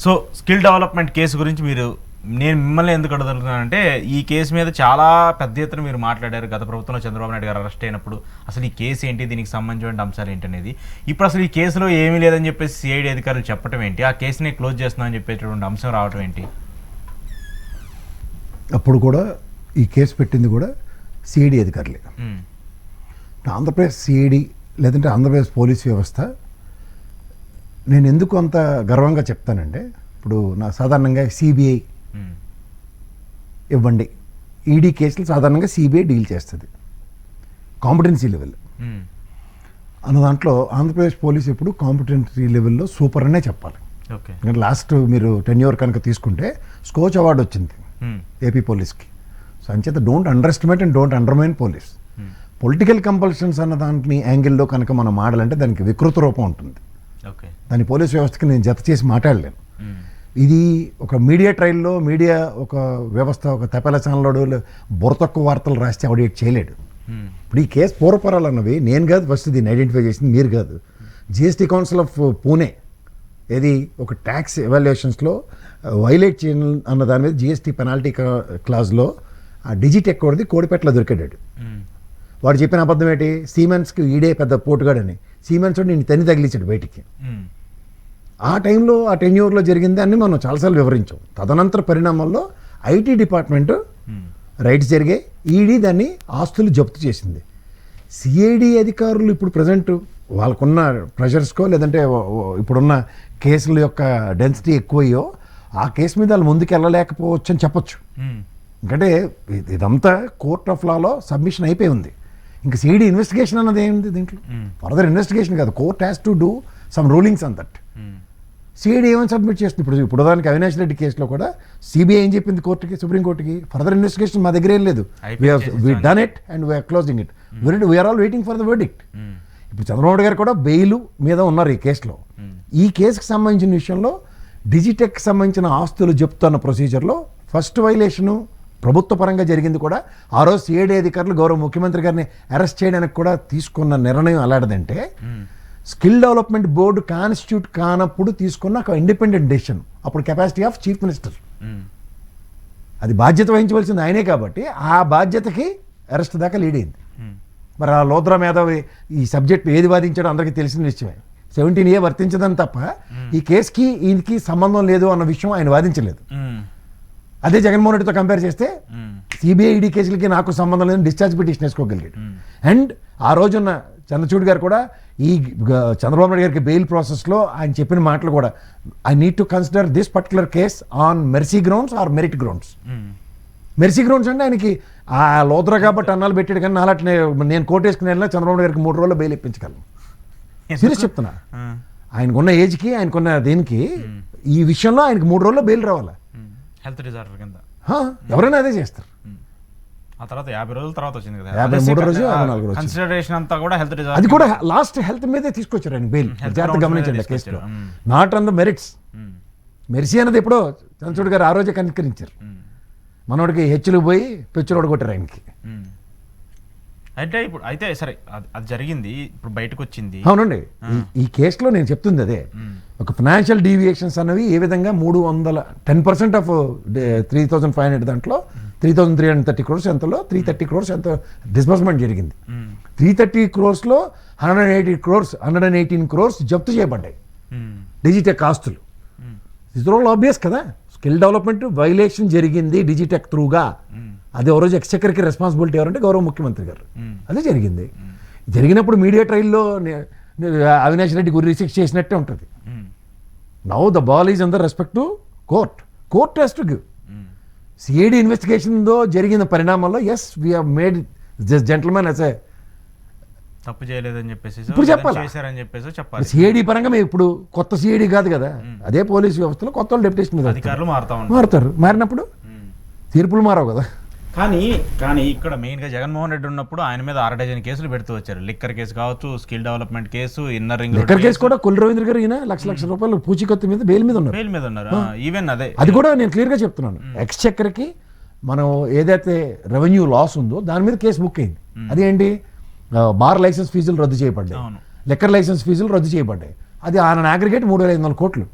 So skill development case గురించి నేను మిమ్మల్ని ఎందుకు అడుగుతున్నానంటే, ఈ కేసు మీద చాలా పెద్ద ఎత్తున మీరు మాట్లాడారు. గత ప్రభుత్వంలో చంద్రబాబు నాయుడు గారు అరెస్ట్ అయినప్పుడు అసలు ఈ కేసు ఏంటి, దీనికి సంబంధించిన అంశాలు ఏంటి అనేది. ఇప్పుడు అసలు ఈ కేసులో ఏమీ లేదని చెప్పేసి సిఐడి అధికారులు చెప్పడం ఏంటి, ఆ కేసుని క్లోజ్ చేస్తున్నామని చెప్పేటువంటి అంశం రావడం ఏంటి? అప్పుడు కూడా ఈ కేసు పెట్టింది కూడా సిఐడి అధికారులే. ఆంధ్రప్రదేశ్ సిఐడి లేదంటే ఆంధ్రప్రదేశ్ పోలీస్ వ్యవస్థ నేను ఎందుకు అంత గర్వంగా చెప్తానంటే, ఇప్పుడు నా సాధారణంగా సిబిఐ ఇవ్వండి, ఈడీ కేసులు సాధారణంగా సిబిఐ డీల్ చేస్తుంది కాంపిటెన్సీ లెవెల్ అన్న దాంట్లో. ఆంధ్రప్రదేశ్ పోలీస్ ఎప్పుడు కాంపిటెన్సీ లెవెల్లో సూపర్ అనే చెప్పాలి. ఎందుకంటే లాస్ట్ మీరు టెన్యూర్ కనుక తీసుకుంటే స్కోచ్ అవార్డు వచ్చింది ఏపీ పోలీస్కి. సో అంచేత don't under estimate and don't undermine police. Political compulsions అన్న దాంట్లో యాంగిల్లో కనుక మనం మాడాలంటే దానికి వికృత రూపం ఉంటుంది. దాని పోలీస్ వ్యవస్థకి నేను జత చేసి మాట్లాడలేను. ఇది ఒక మీడియా ట్రయల్లో మీడియా ఒక వ్యవస్థ ఒక తపాలా ఛానల్ బుర్రతక్కువ వార్తలు రాస్తే ఆడియేట్ చేయలేడు. ఇప్పుడు ఈ కేసు పూర్వపరాలు అన్నవి నేను కాదు ఫస్ట్ దీన్ని ఐడెంటిఫై చేసింది, మీరు కాదు. జిఎస్టీ కౌన్సిల్ ఆఫ్ పూణే ఏది ఒక ట్యాక్స్ ఎవాల్యుయేషన్స్లో వైలేట్ చేయను అన్న దాని మీద జిఎస్టీ పెనాల్టీ క్లాజ్లో ఆ డిజిటెక్ వాడిది కోడిపేటలో దొరికాడు. వాడు చెప్పిన అబద్ధం ఏంటి, సీమెన్స్కి ఈడే పెద్ద పోటుగాడని. సీమెన్స్ వాడు నేను తన్ని తగిలించాడు బయటికి. ఆ టైంలో ఆ టెన్యూర్లో జరిగింది అని మనం చాలాసార్లు వివరించాం. తదనంతర పరిణామాల్లో ఐటీ డిపార్ట్మెంటు రైట్స్ జరిగాయి, ఈడీ దాన్ని ఆస్తులు జప్తు చేసింది. సిఐడి అధికారులు ఇప్పుడు ప్రజెంట్ వాళ్ళకున్న ప్రెషర్స్కో లేదంటే ఇప్పుడున్న కేసుల యొక్క డెన్సిటీ ఎక్కువయ్యో ఆ కేసు మీద వాళ్ళు ముందుకు వెళ్ళలేకపోవచ్చు అని చెప్పొచ్చు. ఎందుకంటే ఇదంతా కోర్ట్ ఆఫ్ లాలో సబ్మిషన్ అయిపోయి ఉంది. ఇంకా సిఐడి ఇన్వెస్టిగేషన్ అన్నది ఏముంది దీంట్లో, ఫర్దర్ ఇన్వెస్టిగేషన్ కాదు. Court has to do some rulings on that. CID ఏమని సబ్మిట్ చేస్తుంది ఇప్పుడు దానికి అవినాష్ రెడ్డి కేసులో కూడా సిబిఐ ఏం చెప్పింది కోర్టుకి, సుప్రీంకోర్టుకి, ఫర్దర్ ఇన్వెస్టిగేషన్ మా దగ్గర ఏం లేదు, we done it and we're closing it, we're all waiting for the verdict. ఇప్పుడు చంద్రబాబు గారు కూడా బెయిల్ మీద ఉన్నారు ఈ కేసులో. ఈ కేసుకి సంబంధించిన విషయంలో డిజిటెక్ సంబంధించిన ఆస్తులు చెప్తున్న ప్రొసీజర్లో ఫస్ట్ వైలేషను ప్రభుత్వ పరంగా జరిగింది కూడా. ఆ రోజు సిఐడి అధికారులు గౌరవ ముఖ్యమంత్రి గారిని అరెస్ట్ చేయడానికి కూడా తీసుకున్న నిర్ణయం ఎలాంటిదంటే, స్కిల్ డెవలప్మెంట్ బోర్డు కాన్స్టిట్యూట్ కానప్పుడు తీసుకున్న ఒక ఇండిపెండెంట్ డెసిషన్. అప్పుడు కెపాసిటీ ఆఫ్ చీఫ్ మినిస్టర్, అది బాధ్యత వహించవలసింది ఆయనే కాబట్టి ఆ బాధ్యతకి అరెస్ట్ దాకా లీడ్ అయింది. మరి ఆ లోద్రా మేధావి ఈ సబ్జెక్ట్ ఏది వాదించాడో అందరికీ తెలిసిన విషయమే. 17A వర్తించదని తప్ప ఈ కేసుకి ఈయనకి సంబంధం లేదు అన్న విషయం ఆయన వాదించలేదు. అదే జగన్మోహన్ రెడ్డితో కంపేర్ చేస్తే సిబిఐ ఈడీ కేసులకి నాకు సంబంధం లేదని డిశ్చార్జ్ పిటిషన్ వేసుకోగలిగాడు. అండ్ ఆ రోజున్న చంద్రచూడ్ గారు కూడా ఈ చంద్రబాబు నాయుడు గారికి బెయిల్ ప్రాసెస్లో ఆయన చెప్పిన మాటలు కూడా, I need to consider this particular case on mercy grounds or merit grounds. Mercy grounds అంటే ఆయనకి ఆ లోద్రా కాబట్టి అన్నాలు పెట్టాడు, కానీ అలాంటి నేను కోర్టు వేసుకుని వెళ్ళినా చంద్రబాబు నాయుడు గారికి 3 రోజుల్లో బెయిల్ ఇప్పించగలను. సీరియస్ చెప్తున్నా. ఆయనకున్న ఏజ్కి ఆయనకున్న దేనికి ఈ విషయంలో ఆయనకు 3 రోజుల్లో బెయిల్ రావాలా. హెల్త్ డిజార్డర్ కింద ఎవరైనా అదే చేస్తారు. ఆ తర్వాత 50 రోజుల తర్వాత వచ్చింది కదా, 53 రోజు 54 రోజు కన్సిడరేషన్ అంతా కూడా హెల్త్ డిజార్డర్. అది కూడా లాస్ట్ హెల్త్ మీదే తీసుకొచ్చారు ఆయన బెయిల్. జాగ్రత్త గమనించండి కేసులో, not on the merits. Mercy అన్నది ఎప్పుడో చంద్రచూడ్ గారు ఆ రోజే కనికరించారు. మనోడికి హెచ్చులు పోయి పెచ్చులోడు కొట్టారు ఆయనకి. అంటే ఇప్పుడు అయితే సరే అది జరిగింది, ఇప్పుడు బయటకు వచ్చింది. అవునండి, ఈ కేసులో నేను చెప్తుంది అదే. ఒక ఫైనాన్షియల్ డీవియేషన్స్ అన్నవి ఏ విధంగా 10% ఆఫ్ 3,500 దాంట్లో 3,330 crores ఎంతలో 330 crores ఎంత డిస్బర్స్మెంట్ జరిగింది. 330 crores-లో 118 crores జప్తు చేయబడ్డాయి డిజిటెక్ ఆస్తులు. ఇది ఆల్ ఆబ్వియస్ కదా. స్కిల్ డెవలప్మెంట్ వైలేషన్ జరిగింది డిజిటెక్ త్రూగా. అది ఓ రోజు ఎక్స్చెక్కర్కి రెస్పాన్సిబిలిటీ ఎవరంటే గౌరవ ముఖ్యమంత్రి గారు. అదే జరిగింది. జరిగినప్పుడు మీడియా ట్రయల్లో అవినాష్ రెడ్డి గురి రిసిక్ట్ చేసినట్టే ఉంటుంది. Now the ball is under respect to court has to give. CID ఇన్వెస్టిగేషన్లో జరిగిన పరిణామాల్లో as we have made this gentlemen as ఏ తప్పు చేయలేదని చెప్పేసి ఇప్పుడు చెప్పాలి. సిఐడి పరంగా మేము ఇప్పుడు కొత్త సిఐడి కాదు కదా, అదే పోలీస్ వ్యవస్థలో కొత్త వాళ్ళు డెప్యుటేషన్ మీద అధికారులు మారుతారు. మారినప్పుడు తీర్పులు మారవు కదా. కానీ ఇక్కడ మెయిన్గా జగన్మోహన్ రెడ్డి ఉన్నప్పుడు ఆయన మీద 6 డజన్ కేసులు పెడుతూ వచ్చారు. లిక్కర్ కేసు కావచ్చు, skill development case, inner ring liquor case కూడా కొల్లు రవీంద్ర గారు ఈయన లక్షల రూపాయలు పూచీకత్తు మీద బెయిల్ మీద ఉన్నారు. ఈవెన్ అది కూడా నేను క్లియర్గా చెప్తున్నాను. ఎక్స్చెక్కర్కి మనం ఏదైతే రెవెన్యూ లాస్ ఉందో దాని మీద కేసు బుక్ అయింది. అదేంటి, బార్ లైసెన్స్ ఫీజులు రద్దు చేయబడ్డాయి, లిక్కర్ లైసెన్స్ ఫీజులు రద్దు చేయబడ్డాయి. అది ఆయన అగ్రిగేట్ 3,500 కోట్లు.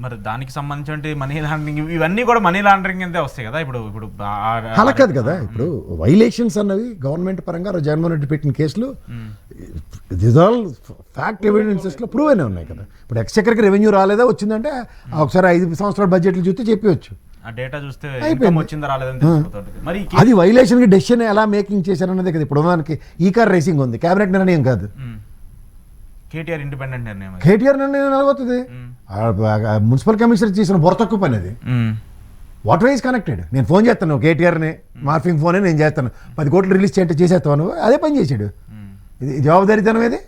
మరి దానికి సంబంధించి మనీ లాండరింగ్ ఇవన్నీ కూడా మనీ లాండరింగ్ కిందే వస్తాయి కదా ఇప్పుడు ఇప్పుడు అలా కాదు కదా. ఇప్పుడు వైలేషన్స్ అన్నవి గవర్నమెంట్ పరంగా జగన్మోహన్ రెడ్డి పెట్టిన కేసులు దిస్ ఆల్ ఫ్యాక్ట్ ఎవిడెన్సెస్ లో ప్రూవ్ అయినా ఉన్నాయి కదా. ఇప్పుడు ఎక్స్చెక్కర్కి రెవెన్యూ రాలేదా వచ్చిందంటే ఒకసారి 5 సంవత్సరాల బడ్జెట్లు చూస్తే చెప్పవచ్చు. ఆ డేటా చూస్తే ఇన్కమ్ వచ్చిందా రాలేదని తెలిసిపోతుంది. మరి అది వైలేషన్ కి డెసిషన్ ఎలా మేకింగ్ చేశారన్నదే కదా. ఇప్పుడు మనకి ఈ కార్ రేసింగ్ ఉంది, కేబినెట్ నిర్ణయం కాదు, కేటీఆర్ ఇండిపెండెంట్ నిర్ణయం. కేటీఆర్ నిర్ణయం ఎలాగవుతుంది? మున్సిపల్ కమిషనర్ చేసిన బొర తక్కువ పని అది. Water is connected. నేను ఫోన్ చేస్తాను కేటీఆర్ని, మార్ఫింగ్ ఫోనే నేను చేస్తాను, 10 కోట్లు రిలీజ్ చేస్తే చేసేస్తాను, అదే పని చేశాడు. ఇది జవాబుదారీతనం ఏది?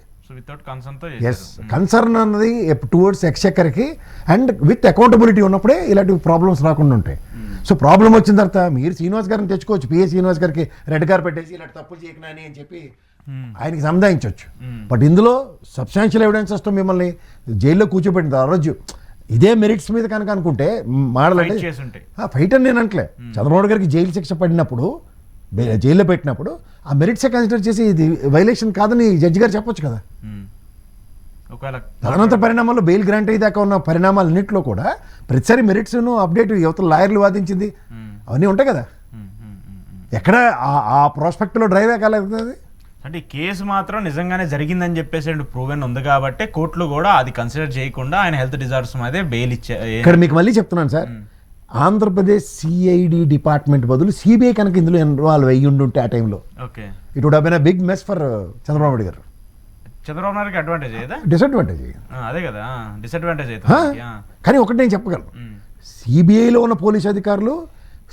ఎస్, కన్సర్న్ అన్నది టువర్డ్స్ ఎక్స్చెక్కర్కి అండ్ విత్ అకౌంటబిలిటీ ఉన్నప్పుడే ఇలాంటి ప్రాబ్లమ్స్ రాకుండా ఉంటాయి. సో ప్రాబ్లం వచ్చిన తర్వాత మీరు శ్రీనివాస్ గారిని తెచ్చుకోవచ్చు, పిఏ శ్రీనివాస్ గారికి రెడ్ కార్ పెట్టేసి ఇలాంటి తప్పులు చేయకనాని అని చెప్పి ఆయనకి సంధాయించవచ్చు. బట్ ఇందులో సబ్స్టాన్షియల్ ఎవిడెన్సెస్తో మిమ్మల్ని జైల్లో కూర్చోబెట్టింది. ఆ రోజు ఇదే మెరిట్స్ మీద కనుక అనుకుంటే మాడాలంటే ఫైట్ అని నేను అంటలే. చంద్రబాబు గారికి జైలు శిక్ష పడినప్పుడు, జైల్లో పెట్టినప్పుడు ఆ మెరిట్సే కన్సిడర్ చేసి ఇది వైలేషన్ కాదని జడ్జి గారు చెప్పొచ్చు కదా. తదనంతర పరిణామాల్లో బెయిల్ గ్రాంట్ అయ్యేదాకా ఉన్న పరిణామాలన్నింటిలో కూడా ప్రతిసారి మెరిట్స్ను అప్డేట్ యువతల లాయర్లు వాదించింది అవన్నీ ఉంటాయి కదా. ఎక్కడ ఆ ప్రాస్పెక్ట్లో డ్రైవ్ కాలేదు. అంటే ఈ కేసు మాత్రం నిజంగానే జరిగిందని చెప్పేసి ప్రూవెన్ ఉంది కాబట్టి కోర్టులు కూడా అది కన్సిడర్ చేయకుండా ఆయన హెల్త్ డిజార్డర్స్ మీద బెయిల్ ఇచ్చారు. ఇక్కడ మీకు మళ్ళీ చెప్తున్నాను సార్, ఆంధ్రప్రదేశ్ సిఐడి డిపార్ట్మెంట్ బదులు సిబిఐ కనుక ఇందులో ఇన్వాల్వ్ అయ్యి ఉండుంటే ఆ టైంలో it would have been a big mess for Chandrababu Naidu గారు. చంద్రబాబు నాయుడుకి అడ్వాంటేజ్ అయ్యేదా? డిసడ్వాంటేజ్. అదే కదా డిసడ్వాంటేజ్ అవుతుంది. కానీ ఒకటి నేను చెప్పగలను, సిబిఐలో ఉన్న పోలీస్ అధికారులు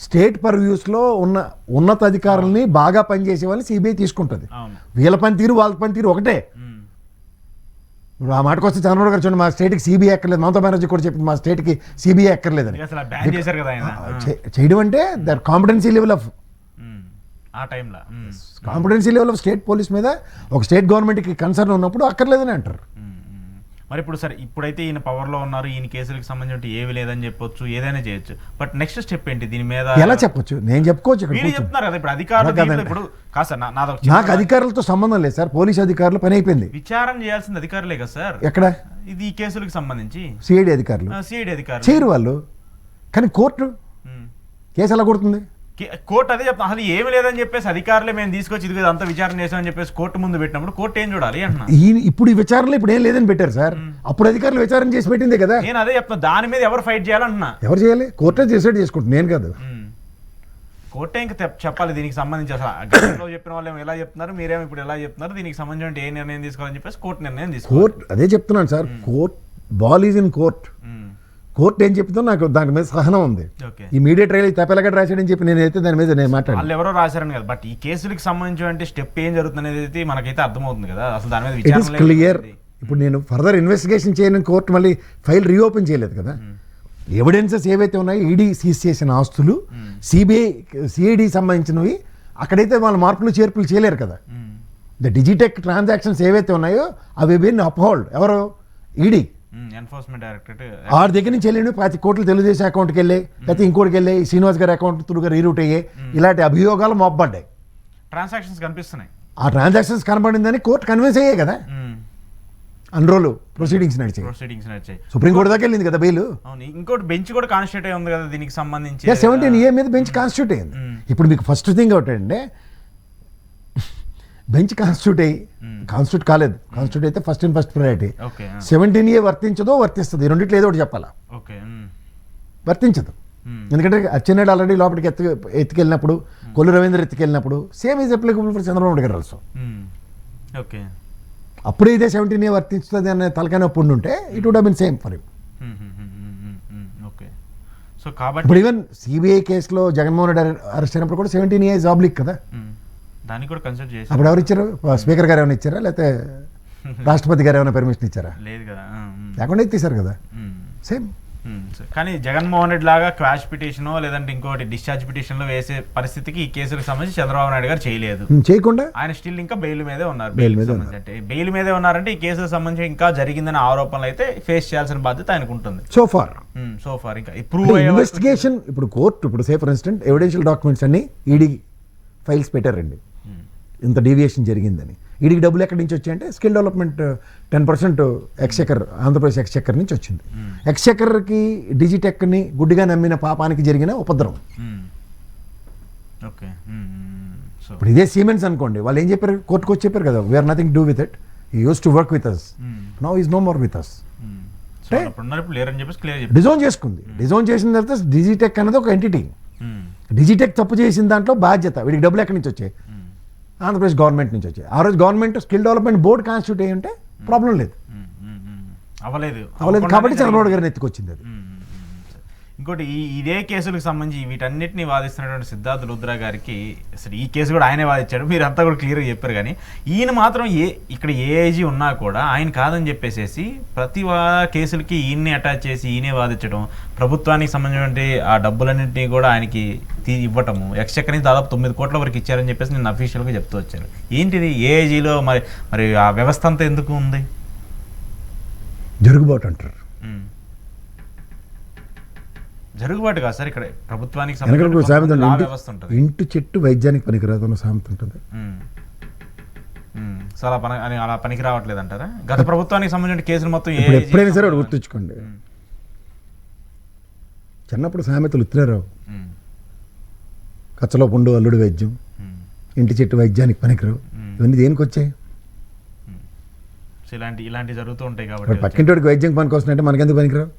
స్టేట్ పర్వ్యూస్లో ఉన్న ఉన్నత అధికారులని బాగా పనిచేసే వాళ్ళని సిబిఐ తీసుకుంటుంది. వీళ్ళ పనితీరు వాళ్ళ పనితీరు ఒకటే. ఆ మాటకు వస్తే చంద్రబాబు గారు చూడండి, మా స్టేట్కి సిబిఐ ఎక్కర్లేదు, మమతా బెనర్జీ కూడా చెప్పింది మా స్టేట్కి సిబిఐ ఎక్కర్లేదని. చేయడం అంటే their competency level of competency level of state police మీద ఒక స్టేట్ గవర్నమెంట్కి కన్సర్న్ ఉన్నప్పుడు అక్కర్లేదని అంటారు. మరి ఇప్పుడు సరే, ఇప్పుడైతే ఈయన పవర్లో ఉన్నారు, ఈయన కేసులకు సంబంధించి ఏవి లేదని చెప్పొచ్చు, ఏదైనా చేయొచ్చు. బట్ నెక్స్ట్ స్టెప్ ఏంటి దీని మీద? ఎలా చెప్పొచ్చు? నేను చెప్పుకోవచ్చు. చెప్తున్నారు కదా ఇప్పుడు అధికారులు. ఇప్పుడు కాదు సార్, నాకు అధికారులతో సంబంధం లేదు సార్, పోలీస్ అధికారులు పని అయిపోయింది. విచారణ చేయాల్సింది అధికారులే కదా సార్. ఎక్కడ? ఇది ఈ కేసులకు సంబంధించి సిఐడి అధికారులు చేయరు వాళ్ళు. కానీ కోర్టు కేసు ఎలా కొడుతుంది? కోర్టు అదే చెప్తాను, అసలు ఏమి లేదని చెప్పేసి అధికారులే మేము తీసుకొచ్చి ఇది అంత విచారణ చేసామని చెప్పేసి కోర్టు ముందు పెట్టినప్పుడు కోర్టు ఏం చూడాలి అంటున్నా. ఇప్పుడు ఈ విచారణలో ఇప్పుడు ఏం లేదని పెట్టారు సార్, అప్పుడు అధికారులు విచారణ చేసి పెట్టిందే కదా. నేను అదే చెప్తాను, దాని మీద ఎవరు ఫైట్ చేయాలంటున్నా. ఎవరు చేయాలి? కోర్టే డిసైడ్ చేసుకుంటుంది, నేను కాదు. కోర్టే ఇంకా చెప్పాలి దీనికి సంబంధించి. అసలు గతంలో చెప్పిన వాళ్ళు ఎలా చెప్తున్నారు, మీరేమో ఇప్పుడు ఎలా చెప్తున్నారు, దీనికి సంబంధించి ఏ నిర్ణయం తీసుకోవాలని చెప్పేసి కోర్టు నిర్ణయం తీసుకోవాలి. కోర్టు అదే చెప్తున్నాను sir, court ball is in court. Court ఏం చెప్తుందో నాకు దాని మీద సహనం ఉంది. ఈ మీడియా ట్రయల్ తప్పేలాగా రాశాడని చెప్పి నేనైతే దాని మీద నేను మాట్లాడాను. వాళ్ళు ఎవరో రాశారని కదా, బట్ ఈ కేసులకు సంబంధించి స్టెప్ ఏం జరుగుతుంది అనేది మనకైతే అర్థమవుతుంది కదా. అసలు దాని మీద ఇట్ ఈస్ క్లియర్. ఇప్పుడు నేను ఫర్దర్ ఇన్వెస్టిగేషన్ చేయని కోర్టు మళ్ళీ ఫైల్ రీఓపెన్ చేయలేదు కదా. ఎవిడెన్సెస్ ఏవైతే ఉన్నాయో ఈడీ సీజ్ చేసిన ఆస్తులు, సిఐడి సంబంధించినవి, అక్కడైతే వాళ్ళ మార్పులు చేర్పులు చేయలేరు కదా. ద డిజిటెక్ ట్రాన్సాక్షన్స్ ఏవైతే ఉన్నాయో అవి బిన్ అప్హోల్డ్. ఎవరు? ED, enforcement directorate. ఆడి దగ్గర నుంచి వెళ్ళి 10 కోట్లు తెలుగుదేశం అకౌంట్కి వెళ్ళి, లేకపోతే ఇంకోటికి వెళ్ళి శ్రీనివాస్ గారి అకౌంట్ త్రూగా రీరూట్ అయ్యాయి. ఇలాంటి అభియోగాలు మోపబడ్డాయి. ట్రాన్సాక్షన్స్ కనిపిస్తున్నాయి. ఆ ట్రాన్సాక్షన్స్ కనబడిందని కోర్టు కన్విన్స్ అయ్యాయి కదా. అన్ని రోజులు ప్రొసీడింగ్స్ నడిచాయి. సుప్రీంకోర్టు దాకా వెళ్ళింది కదా బెయిల్. ఇంకోటి బెంచ్ కూడా కాన్స్టిట్యూట్ అయి ఉంది కదా దీనికి సంబంధించి. 17A మీద బెంచ్ కాన్స్టిట్యూట్ అయింది. ఇప్పుడు మీకు ఫస్ట్ థింగ్ ఒకటంటే, బెంచ్ కాన్స్టిట్యూట్ కాలేదు. కాన్స్టిట్యూట్ అయితే ఫస్ట్ ప్రయారిటీ. 17A వర్తించదో వర్తిస్తుంది, రెండిట్లో ఏదో ఒకటి చెప్పాలా. వర్తించదు, ఎందుకంటే అచ్చెన్నాయుడు ఆల్రెడీ లోపలికి ఎత్తుకెళ్ళినప్పుడు, కొల్లు రవీంద్ర ఎత్తుకెళ్ళినప్పుడు same is applicable for Chandrababu Naidu garu also. అప్పుడే ఇదే 17A వర్తించుతుంది అనే తలకాయ నొప్పి ఉంటే it would have been same for him. So కాబట్టి ఇప్పుడు ఈవెన్ సిబిఐ కేసులో జగన్మోహన్ రెడ్డి అరెస్ట్ అయినప్పుడు కూడా 17A ఇస్ ఆబ్లిక్ కదా. దాన్ని కూడా కన్సిడర్ చేసి అప్పుడు ఎవరు ఇచ్చారు? స్పీకర్ గారు ఏమైనా ఇచ్చారా, లేకపోతే రాష్ట్రపతి గారు ఏమైనా పర్మిషన్ ఇచ్చారా? లేదు కదా, లేకుండా ఇచ్చేసారు కదా. సేమ్. కానీ జగన్మోహన్ రెడ్డి లాగా క్వాష్ పిటిషన్ లేదంటే ఇంకోటి డిశ్చార్జ్ పిటిషన్ లో వేసే పరిస్థితికి ఈ కేసులకు సంబంధించి చంద్రబాబు నాయుడు గారు చేయలేదు. చేయకుండా ఆయన స్టిల్ ఇంకా బెయిల్ మీదే ఉన్నారు. బెయిల్ మీదే ఉన్నారంటే ఈ కేసుకు సంబంధించి ఇంకా జరిగిందనే ఆరోపణలు అయితే ఫేస్ చేయాల్సిన బాధ్యత ఆయనకు ఉంటుంది. సో ఫార్ ఇంకా ప్రూవ్ ఇన్వెస్టిగేషన్. ఇప్పుడు కోర్టు ఇప్పుడు say for instant evidential documents అన్ని ఈడీ ఫైల్స్ పెట్టారండి, ఇంత డీవియేషన్ జరిగిందని. వీడికి డబ్బులు ఎక్కడి నుంచి వచ్చాయంటే skill development 10% Exchequer Andhra Pradesh Exchequer నుంచి వచ్చింది. ఎక్స్చెకర్కి డిజిటెక్ని గుడ్డిగా నమ్మిన పాపానికి జరిగిన ఉపద్రవం. ఓకే. సో ఇప్పుడు ఇదే సిమెంట్స్ అనుకోండి, వాళ్ళు ఏం చెప్పారు, కోర్టుకు వచ్చి చెప్పారు కదా, we're nothing do with it, he use to work with us, now is no more with us. So ఇప్పుడు లేరని చెప్పేసి క్లియర్ చెప్పి డిజోన్ చేసుకుంది. డిజోన్ చేసిన తర్వాత డిజిటెక్ అనేది ఒక ఎంటిటీ. డిజిటెక్ తప్పు చేసిన దాంట్లో బాధ్యత వీడికి డబ్బులు ఎక్కడి నుంచి వచ్చాయి, ఆంధ్రప్రదేశ్ గవర్నమెంట్ నుంచి వచ్చాయి. ఆ రోజు government skill development board constitute అయ్యి ఉంటే ప్రాబ్లం లేదు. అవ్వలేదు కాబట్టి చంద్రబాబు గారిని ఎత్తుకొచ్చింది అది. ఇంకోటి ఇదే కేసులకు సంబంధించి వీటన్నిటిని వాదిస్తున్నటువంటి సిద్ధార్థ లుద్రా గారికి అసలు ఈ కేసు కూడా ఆయనే వాదించాడు, మీరు అంతా కూడా క్లియర్గా చెప్పారు. కానీ ఈయన మాత్రం ఇక్కడ ఏఐజీ ఉన్నా కూడా ఆయన కాదని చెప్పేసేసి ప్రతి కేసులకి ఈయన్ని అటాచ్ చేసి ఈయనే వాదించడం, ప్రభుత్వానికి సంబంధించినటువంటి ఆ డబ్బులన్నింటినీ కూడా ఆయనకి ఇవ్వటము, ఎక్స్చెక్కర్ నుంచి దాదాపు 9 కోట్ల వరకు ఇచ్చారని చెప్పేసి నేను అఫీషియల్గా చెప్తూ వచ్చాను. ఏంటిది ఏఐజీలో మరి ఆ వ్యవస్థ అంతా ఎందుకు ఉంది? జరుగుబాటు అంటారు. జరుగుబాటు కాదు సార్, ఇక్కడ ప్రభుత్వానికి సామెత వ్యవస్థ ఉంటుంది. ఇంటి చెట్టు వైద్యానికి పనికిరాదు అన్న సామెత ఉంటుంది. సో అలా పనికి రావట్లేదు అంటారా? గత ప్రభుత్వానికి సంబంధించిన కేసులు మొత్తం ఎప్పుడైనా సరే ఒకటి గుర్తుంచుకోండి, చిన్నప్పుడు సామెతలు ఉత్తరారావు, కచ్చలో పుండు అల్లుడు వైద్యం, ఇంటి చెట్టు వైద్యానికి పనికిరావు, ఇవన్నీ దేనికి వచ్చాయి? ఇలాంటి జరుగుతూ ఉంటాయి కాబట్టి పక్కింటికి వైద్యం పనికి వస్తున్నాయంటే మనకెందుకు పనికిరావు?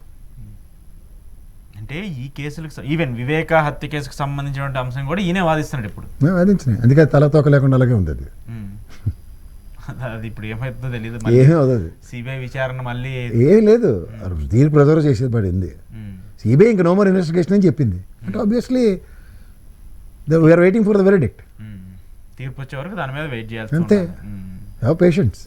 అంటే ఈ కేసులకు ఈవెన్ వివేక హత్య కేసుకు సంబంధించినటువంటి అంశం కూడా ఈయనే వాదిస్తున్నాడు ఇప్పుడు. వాదించినాయి, అందుకే తలతోక లేకుండా అలాగే ఉంది అది. అది ఇప్పుడు ఏమవుతుందో తెలియదు. ఏమీ అవుతుంది, సిబిఐ విచారణ మళ్ళీ ఏం లేదు, దీన్ని ప్రిజర్వ్ చేసేది పడింది. సిబిఐ ఇంకా నో మోర్ ఇన్వెస్టిగేషన్ అని చెప్పింది. అంటే obviously we're waiting for the verdict. తీర్పు వచ్చే వరకు దాని మీద వెయిట్ చేయాల్సి అంతే. Have patience.